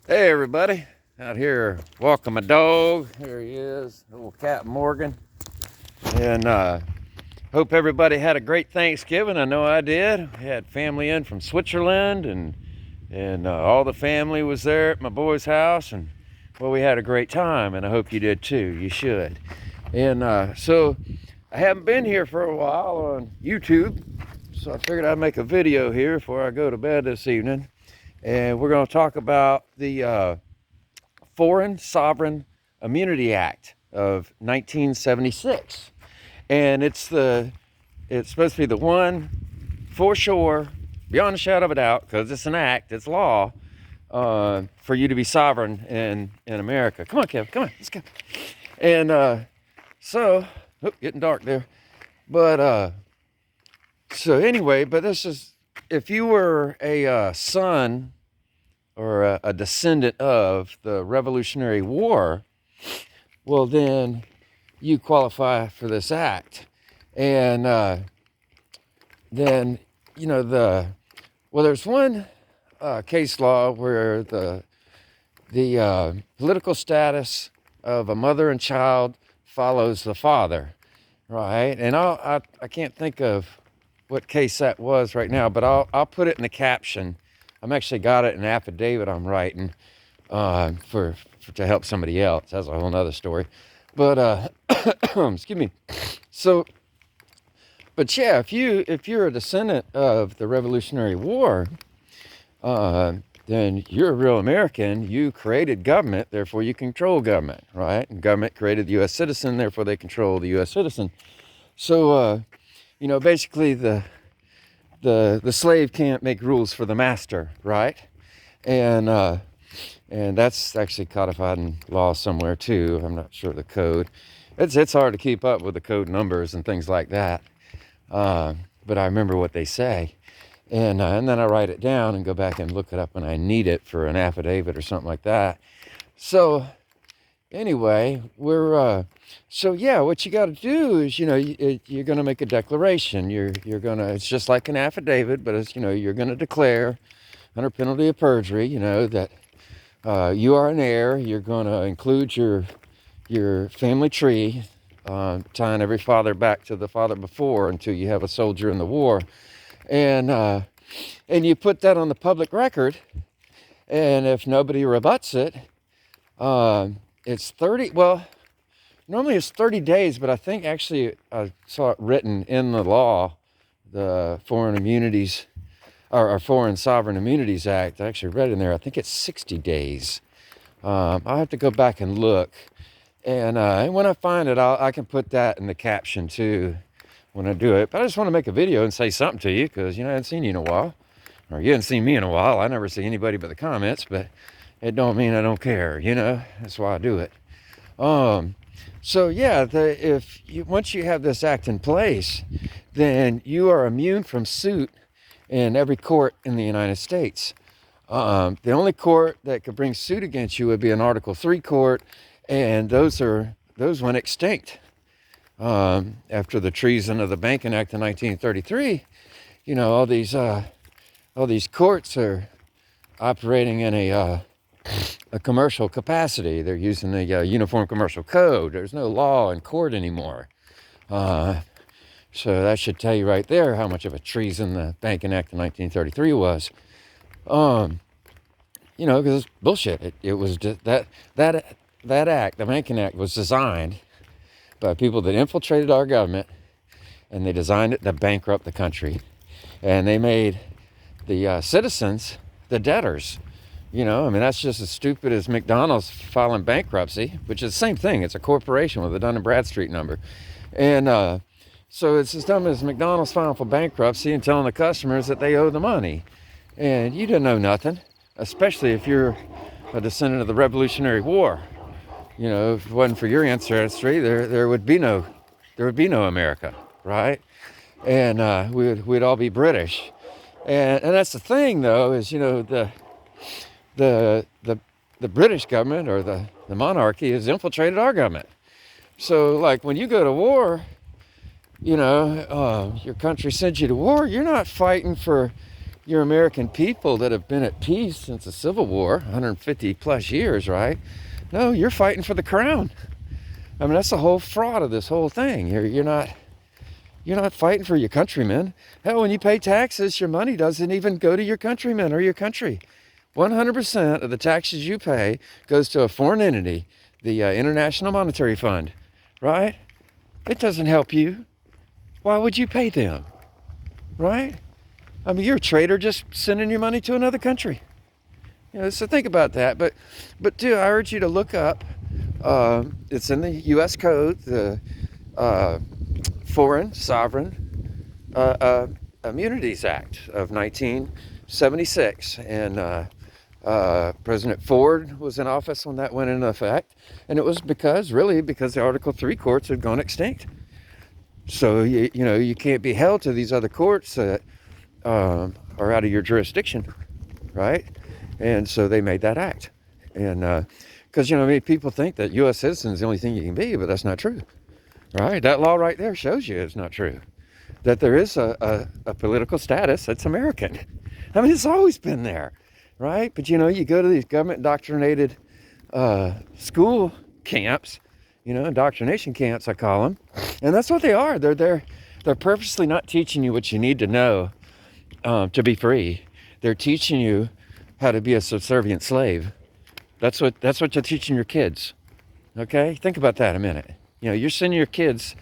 Hey everybody, out here walking my dog. Here he is, little Cat Morgan. And hope everybody had a great Thanksgiving. I know I did. We had family in from Switzerland, and all the family was there at my boy's house, and well, we had a great time, and I hope you did too. You should. And so I haven't been here for a while on YouTube, so I figured I'd make a video here before I go to bed this evening. And we're going to talk about the Foreign Sovereign Immunity Act of 1976. And it's supposed to be the one for sure, beyond a shadow of a doubt, because it's an act, it's law, for you to be sovereign in America. Come on, Kev, come on, let's go. And getting dark there. But so anyway, but this is, if you were a son or a descendant of the Revolutionary War, well, then you qualify for this act. And then, there's one case law where the political status of a mother and child follows the father, right? And I can't think of what case that was right now, but I'll put it in the caption. I'm actually got it in an affidavit I'm writing for to help somebody else. That's a whole nother story. But excuse me. So, but yeah, if you're a descendant of the Revolutionary War, then you're a real American. You created government, therefore you control government, right? And government created the U.S. citizen, therefore they control the U.S. citizen. So, basically the slave can't make rules for the master, right? And that's actually codified in law somewhere too. I'm not sure the code. It's hard to keep up with the code numbers and things like that. But I remember what they say, and then I write it down and go back and look it up when I need it for an affidavit or something like that. So anyway, so yeah, what you got to do is, you're going to make a declaration. You're going to, it's just like an affidavit, but it's, you're going to declare under penalty of perjury, that you are an heir. You're going to include your family tree, tying every father back to the father before until you have a soldier in the war. And you put that on the public record, and if nobody rebuts it, it's 30, well, normally it's 30 days, but I think actually I saw it written in the law, the Foreign Immunities, or Foreign Sovereign Immunities Act. I actually read in there, I think it's 60 days. I'll have to go back and look. And when I find it, I can put that in the caption too when I do it. But I just want to make a video and say something to you, because, I haven't seen you in a while. Or you haven't seen me in a while. I never see anybody but the comments, but it don't mean I don't care, That's why I do it. So yeah, once you have this act in place, then you are immune from suit in every court in the United States. The only court that could bring suit against you would be an Article 3 court, and those went extinct after the treason of the Banking Act in 1933. All these courts are operating in a commercial capacity. They're using the Uniform Commercial Code. There's no law in court anymore. So that should tell you right there how much of a treason the Banking Act of 1933 was. Because it's bullshit. It was just that act, the Banking Act, was designed by people that infiltrated our government, and they designed it to bankrupt the country. And they made the citizens the debtors. That's just as stupid as McDonald's filing bankruptcy, which is the same thing. It's a corporation with a Dun & Bradstreet number. And so it's as dumb as McDonald's filing for bankruptcy and telling the customers that they owe the money. And you didn't know nothing, especially if you're a descendant of the Revolutionary War. If it wasn't for your ancestry, there would be no America, right? And we'd all be British. And that's the thing, though, is the British government, or the monarchy, has infiltrated our government. So, like, when you go to war, your country sends you to war, you're not fighting for your American people that have been at peace since the Civil War, 150 plus years, right? No, you're fighting for the crown. I mean, that's the whole fraud of this whole thing. You're not fighting for your countrymen. Hell, when you pay taxes, your money doesn't even go to your countrymen or your country. 100% of the taxes you pay goes to a foreign entity, the International Monetary Fund, right? It doesn't help you. Why would you pay them, right? I mean, you're a traitor just sending your money to another country. You know, so think about that. But too, I urge you to look up. It's in the U.S. Code, the Foreign Sovereign Immunities Act of 1976, and President Ford was in office when that went into effect, and it was because the Article 3 courts had gone extinct. So you can't be held to these other courts that are out of your jurisdiction, right? And so they made that act, and because I mean, people think that U.S. citizen is the only thing you can be, but that's not true, right? That law right there shows you it's not true. That there is a political status that's American. I mean, it's always been there, right? But you go to these government indoctrinated school camps, indoctrination camps, I call them, and that's what they are. They're purposely not teaching you what you need to know to be free. They're teaching you how to be a subservient slave. That's what you're teaching your kids. Okay, think about that a minute. You're sending your kids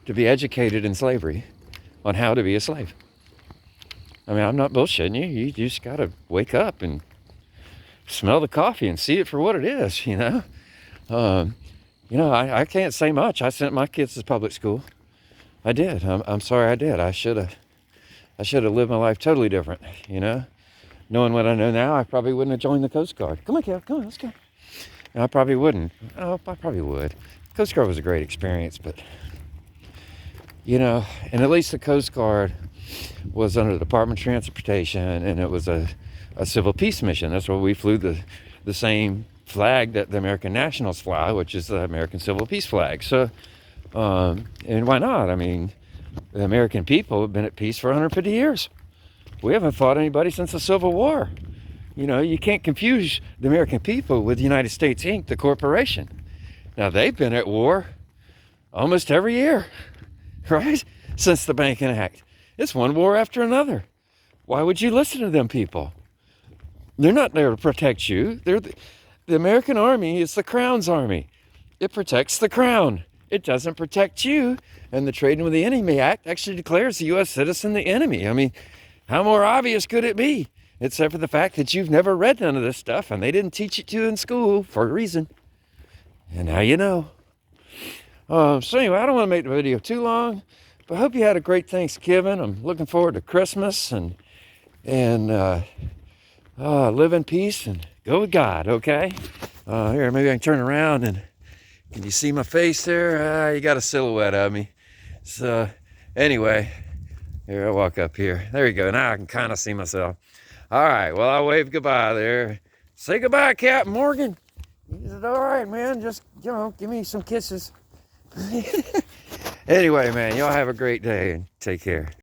to be educated in slavery on how to be a slave. I mean, I'm not bullshitting you. You just gotta wake up and smell the coffee and see it for what it is. I can't say much. I sent my kids to public school. I did. I'm sorry I did. I should have lived my life totally different. Knowing what I know now, I probably wouldn't have joined the Coast Guard. Come on, Kev. Come on, let's go. And I probably wouldn't. Oh, I probably would. Coast Guard was a great experience, but and at least the Coast Guard was under the Department of Transportation, and it was a civil peace mission. That's where we flew the same flag that the American nationals fly, which is the American civil peace flag. So, and why not? I mean, the American people have been at peace for 150 years. We haven't fought anybody since the Civil War. You can't confuse the American people with the United States Inc., the corporation. Now, they've been at war almost every year, right? Since the Banking Act. It's one war after another. Why would you listen to them people? They're not there to protect you. The American Army is the Crown's army. It protects the Crown. It doesn't protect you. And the Trading with the Enemy Act actually declares the U.S. citizen the enemy. I mean, how more obvious could it be? Except for the fact that you've never read none of this stuff, and they didn't teach it to you in school for a reason. And now you know. So anyway, I don't want to make the video too long, but I hope you had a great Thanksgiving. I'm looking forward to Christmas and live in peace and go with God, okay? Here, maybe I can turn around and can you see my face there? You got a silhouette of me. So anyway, here, I'll walk up here. There you go. Now I can kind of see myself. All right, well, I'll wave goodbye there. Say goodbye, Captain Morgan. He said, all right, man, just, give me some kisses. Anyway, man, y'all have a great day and take care.